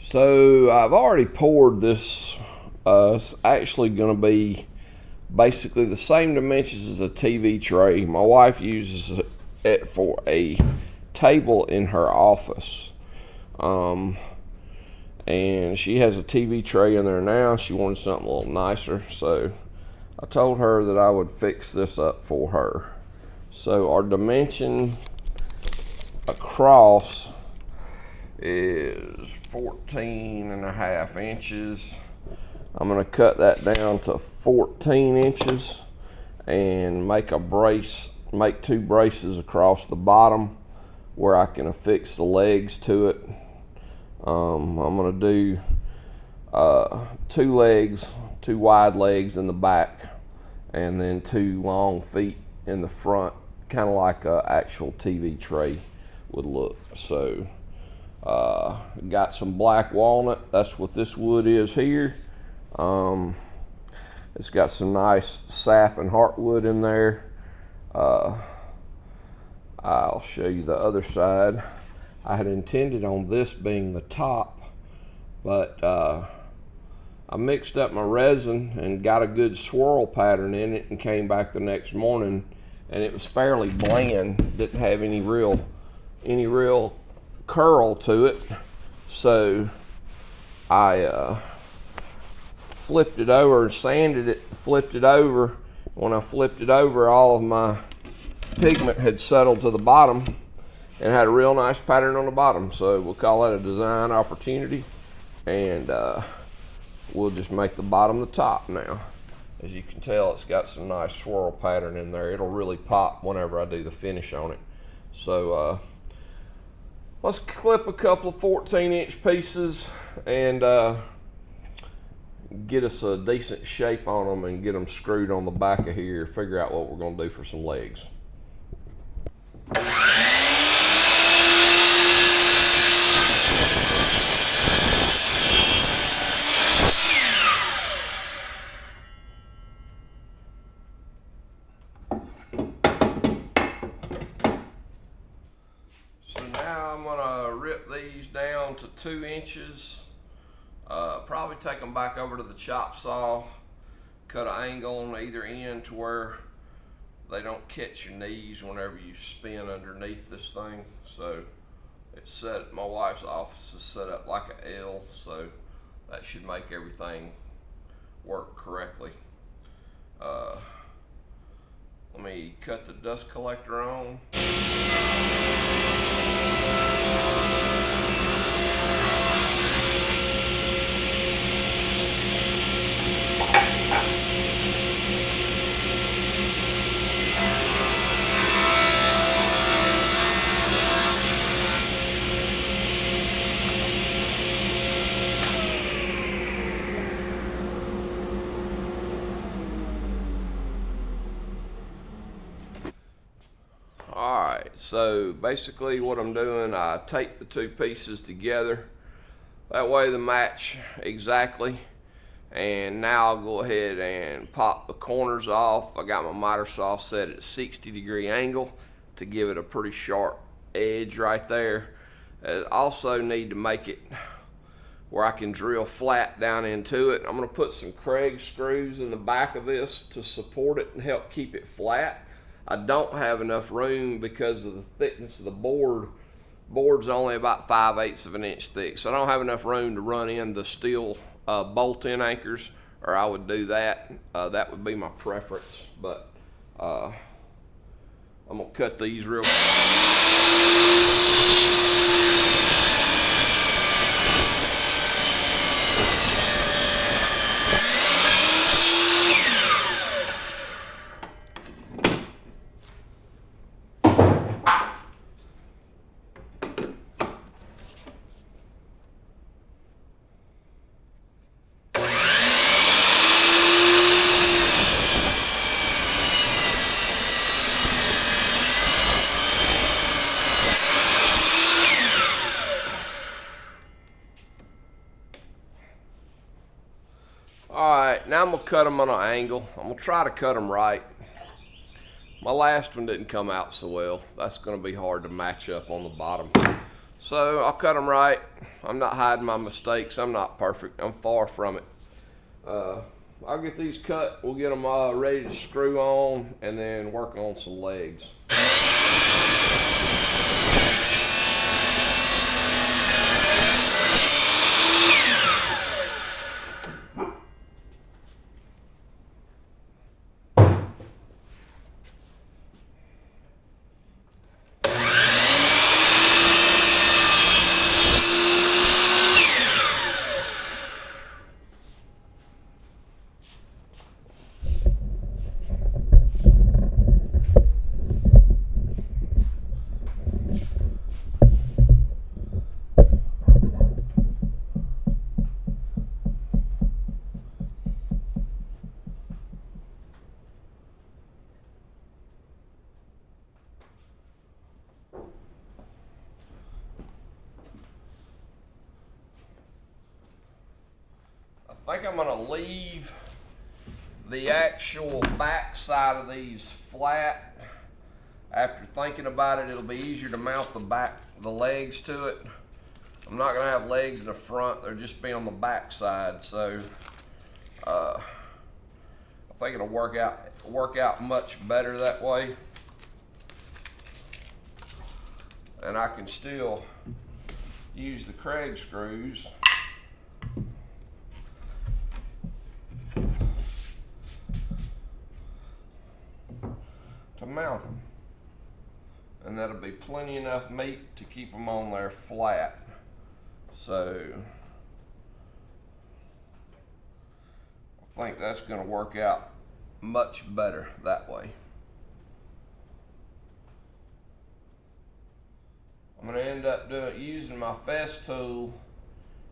So I've already poured this. It's actually going to be basically the same dimensions as a TV tray. My wife uses it for a table in her office. And she has a TV tray in there now. She wanted something a little nicer. So I told her that I would fix this up for her. So our dimension across is 14.5 inches. I'm going to cut that down to 14 inches and make two braces across the bottom where I can affix the legs to it. I'm going to do two wide legs in the back and then two long feet in the front, kind of like an actual TV tray would look. So got some black walnut. That's what this wood is here. It's got some nice sap and heartwood in there. I'll show you the other side. I had intended on this being the top, but I mixed up my resin and got a good swirl pattern in it and came back the next morning and it was fairly bland, didn't have any real curl to it. So I flipped it over and sanded it, flipped it over. When I flipped it over, all of my pigment had settled to the bottom and had a real nice pattern on the bottom. So we'll call that a design opportunity, and we'll just make the bottom the top now. As you can tell, it's got some nice swirl pattern in there. It'll really pop whenever I do the finish on it. So let's clip a couple of 14-inch pieces and get us a decent shape on them and get them screwed on the back of here. Figure out what we're going to do for some legs. So now I'm going to rip these down to 2 inches. Probably take them back over to the chop saw, cut an angle on either end to where they don't catch your knees whenever you spin underneath this thing. So it's set, my wife's office is set up like an L, so that should make everything work correctly. Let me cut the dust collector on. Alright, so basically what I'm doing, I tape the two pieces together. That way they match exactly. And now I'll go ahead and pop the corners off. I got my miter saw set at a 60-degree angle to give it a pretty sharp edge right there. I also need to make it where I can drill flat down into it. I'm going to put some Craig screws in the back of this to support it and help keep it flat. I don't have enough room because of the thickness of the board. Board's only about 5/8 of an inch thick, so I don't have enough room to run in the steel bolt-in anchors, or I would do that. That would be my preference, but I'm gonna cut these real Alright, now I'm going to cut them on an angle. I'm going to try to cut them right. My last one didn't come out so well. That's going to be hard to match up on the bottom. So I'll cut them right. I'm not hiding my mistakes. I'm not perfect. I'm far from it. I'll get these cut. We'll get them ready to screw on and then work on some legs. I think I'm gonna leave the actual back side of these flat. After thinking about it, it'll be easier to mount the legs to it. I'm not gonna have legs in the front, they'll just be on the back side. So I think it'll work out much better that way. And I can still use the Craig screws to mount them, and that'll be plenty enough meat to keep them on there flat. So I think that's going to work out much better that way. I'm going to end up using my fest tool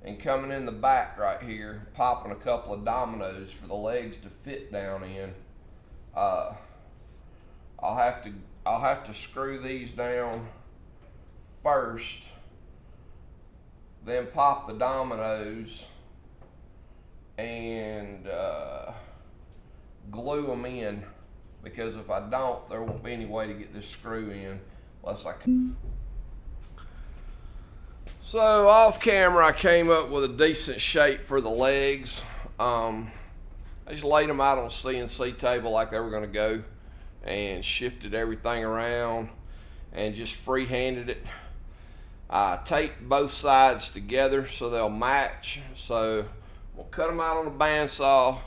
and coming in the back right here, popping a couple of dominoes for the legs to fit down in. I'll have to screw these down first, then pop the dominoes and glue them in, because if I don't, there won't be any way to get this screw in unless I can. So off camera, I came up with a decent shape for the legs. I just laid them out on a CNC table like they were gonna go, and shifted everything around and just free-handed it. I taped both sides together so they'll match. So we'll cut them out on the bandsaw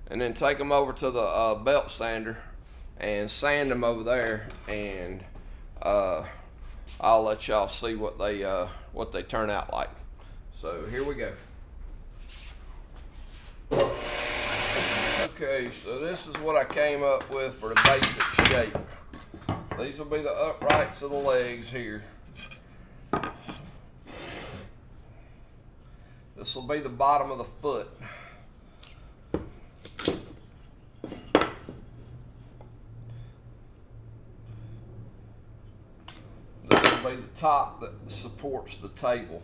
and then take them over to the belt sander and sand them over there, and I'll let y'all see what they turn out like. So here we go. Okay, so this is what I came up with for the basic shape. These will be the uprights of the legs here. This will be the bottom of the foot. This will be the top that supports the table.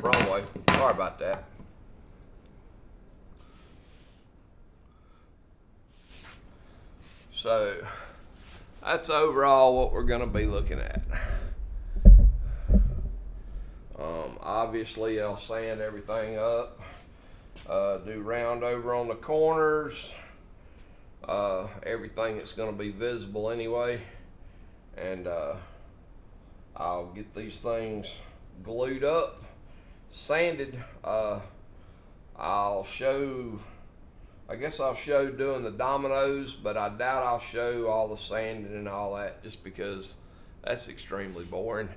Wrong way. Sorry about that. So that's overall what we're going to be looking at. Obviously, I'll sand everything up, do round over on the corners, everything that's going to be visible anyway, and I'll get these things glued up, sanded. I guess I'll show doing the dominoes, but I doubt I'll show all the sanding and all that, just because that's extremely boring.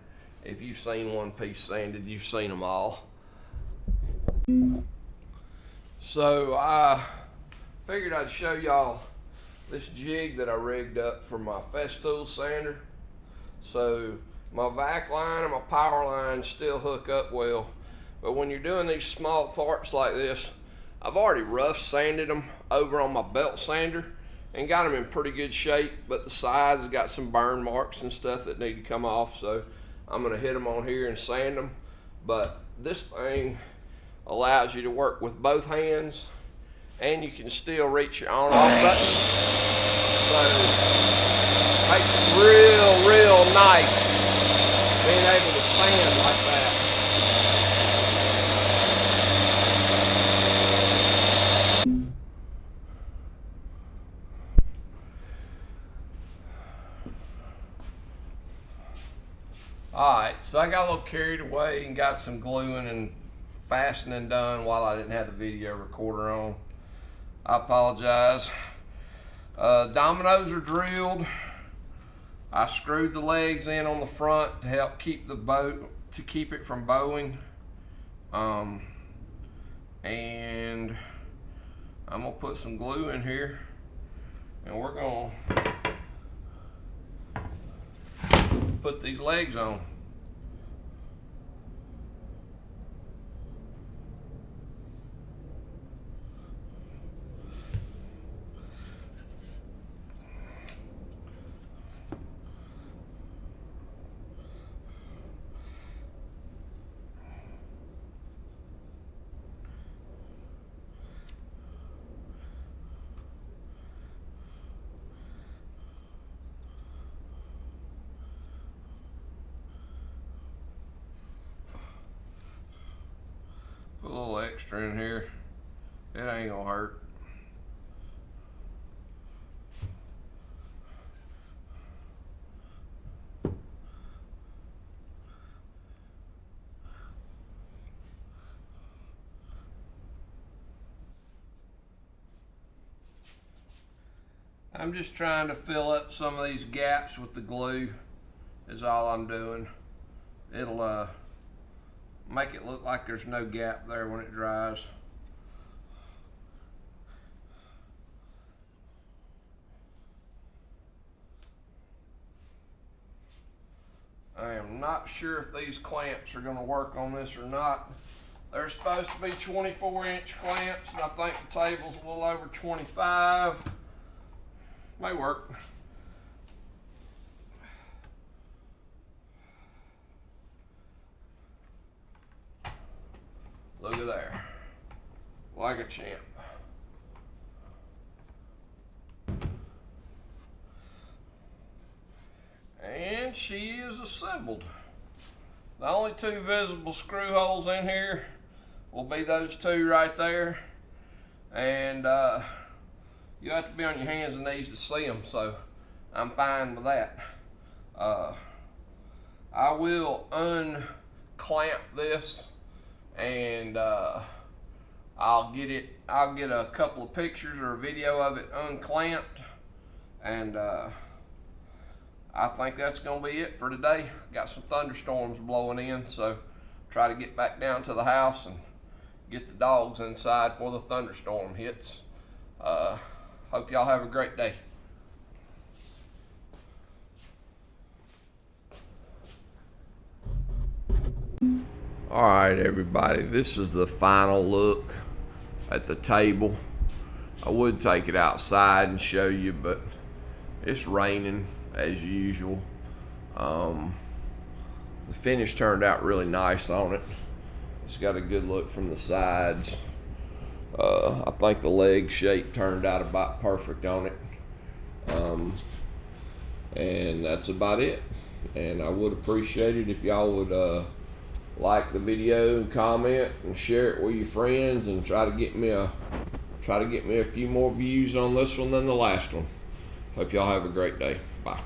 If you've seen one piece sanded, you've seen them all. So I figured I'd show y'all this jig that I rigged up for my Festool sander. So my vac line and my power line still hook up well, but when you're doing these small parts like this, I've already rough sanded them over on my belt sander and got them in pretty good shape, but the sides have got some burn marks and stuff that need to come off, so I'm gonna hit them on here and sand them. But this thing allows you to work with both hands, and you can still reach your on-off button. So makes it real nice being able to sand like that. Alright, so I got a little carried away and got some gluing and fastening done while I didn't have the video recorder on. I apologize. Dominoes are drilled. I screwed the legs in on the front to help keep the boat, to keep it from bowing. And I'm gonna put some glue in here, and we're gonna put these legs on. Put a little extra in here. It ain't gonna hurt. I'm just trying to fill up some of these gaps with the glue is all I'm doing. It'll make it look like there's no gap there when it dries. I am not sure if these clamps are going to work on this or not. They're supposed to be 24-inch clamps, and I think the table's a little over 25. May work. Look at there. Like a champ. And she is assembled. The only two visible screw holes in here will be those two right there. And you have to be on your hands and knees to see them, so I'm fine with that. I will unclamp this, and I'll get a couple of pictures or a video of it unclamped, and I think that's gonna be it for today. Got some thunderstorms blowing in, so try to get back down to the house and get the dogs inside before the thunderstorm hits. Hope y'all have a great day. All right, everybody, this is the final look at the table. I would take it outside and show you, but it's raining as usual. The finish turned out really nice on it. It's got a good look from the sides. I think the leg shape turned out about perfect on it. And that's about it. And I would appreciate it if y'all would like the video and comment and share it with your friends, and try to get me a few more views on this one than the last one. Hope y'all have a great day. Bye.